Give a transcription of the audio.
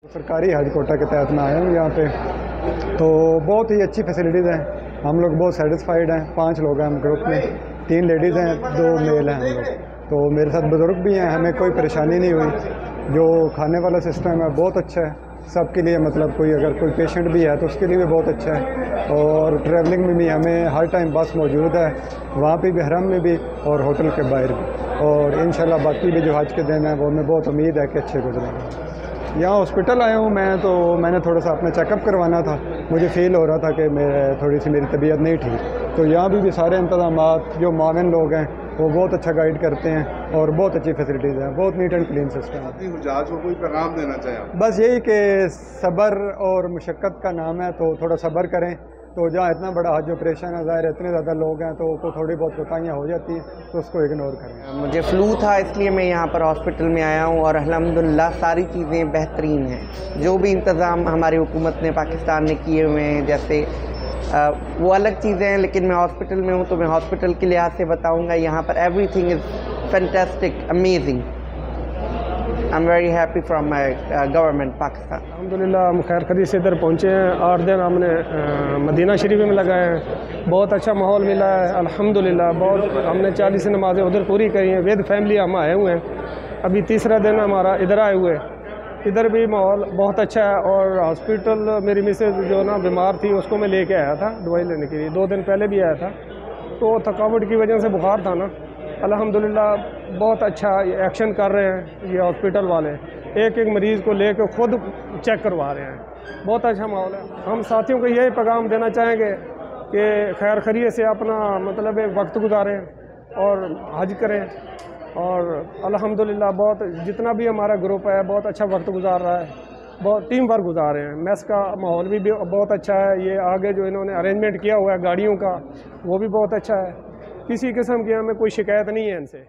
सरकारी हज कोटा के तहत मैं आया हूँ यहाँ पे, तो बहुत ही अच्छी फैसिलिटीज़ हैं। हम लोग बहुत सेटिस्फाइड हैं। 5 लोग हैं हम ग्रुप में, 3 लेडीज़ हैं, 2 मेल हैं हम लोग। तो मेरे साथ बुज़ुर्ग भी हैं, हमें कोई परेशानी नहीं हुई। जो खाने वाला सिस्टम है बहुत अच्छा है सबके लिए, मतलब कोई अगर कोई पेशेंट भी है तो उसके लिए भी बहुत अच्छा है। और ट्रैवलिंग में भी हमें हर टाइम बस मौजूद है, वहाँ पे भी, हरम में भी और होटल के बाहर भी। और इंशाल्लाह बाकी भी जो हज के दिन है वो हमें बहुत उम्मीद है कि अच्छे गुजरेंगे। यहाँ हॉस्पिटल आया हूँ मैं, तो मैंने थोड़ा सा अपना चेकअप करवाना था। मुझे फ़ील हो रहा था कि थोड़ी सी मेरी तबीयत नहीं ठीक, तो यहाँ भी सारे इंतज़ामात जो मावन लोग हैं वो बहुत अच्छा गाइड करते हैं और बहुत अच्छी फैसिलिटीज़ हैं, बहुत नीट एंड क्लीन सिस्टम है। हुज्जाज को कोई पैगाम देना चाहें? बस यही कि सब्र और मुशक्क़त का नाम है, तो थोड़ा सब्र करें। तो जहाँ इतना बड़ा हज ऑपरेशन है, ज़ाहिर इतने ज़्यादा लोग हैं तो थोड़ी बहुत कोताहियाँ हो जाती हैं, तो उसको इग्नोर करें। मुझे फ्लू था इसलिए मैं यहाँ पर हॉस्पिटल में आया हूँ और अल्हम्दुलिल्लाह सारी चीज़ें बेहतरीन हैं। जो भी इंतज़ाम हमारी हुकूमत ने, पाकिस्तान ने किए हुए हैं, जैसे वो अलग चीज़ें हैं, लेकिन मैं हॉस्पिटल में हूँ तो मैं हॉस्पिटल के लिहाज से बताऊँगा यहाँ पर everything is fantastic, amazing. I am very happy from my government Pakistan. अल्हम्दुलिल्लाह हम खैर खरीद से इधर पहुँचे हैं। 8 दिन हमने मदीना शरीफ में लगाए हैं। बहुत अच्छा माहौल मिला है अल्हम्दुलिल्लाह। बहुत हमने 40 नमाज़ें उधर पूरी करी हैं। विद फैमिली हम आए हुए हैं। अभी तीसरा दिन हमारा इधर आए हुए हैं। इधर भी माहौल बहुत अच्छा है। और हॉस्पिटल मेरी मिसेज जो ना बीमार थी उसको मैं लेके आया था दवाई लेने के लिए। 2 दिन पहले भी आया था, तो थकावट की वजह से बुखार था ना। अल्हम्दुलिल्लाह बहुत अच्छा एक्शन कर रहे हैं ये हॉस्पिटल वाले। एक मरीज़ को लेकर खुद चेक करवा रहे हैं। बहुत अच्छा माहौल है। हम साथियों को यही पैगाम देना चाहेंगे कि खैर खैरियत से अपना मतलब वक्त गुजारें और हज करें। और अल्हम्दुलिल्लाह बहुत जितना भी हमारा ग्रुप है बहुत अच्छा वक्त गुजार रहा है, बहुत टीम वर्क गुजार रहे हैं। मेस का माहौल भी बहुत अच्छा है। ये आगे जो इन्होंने अरेंजमेंट किया हुआ है गाड़ियों का वो भी बहुत अच्छा है। किसी किस्म की हमें कोई शिकायत नहीं है इनसे।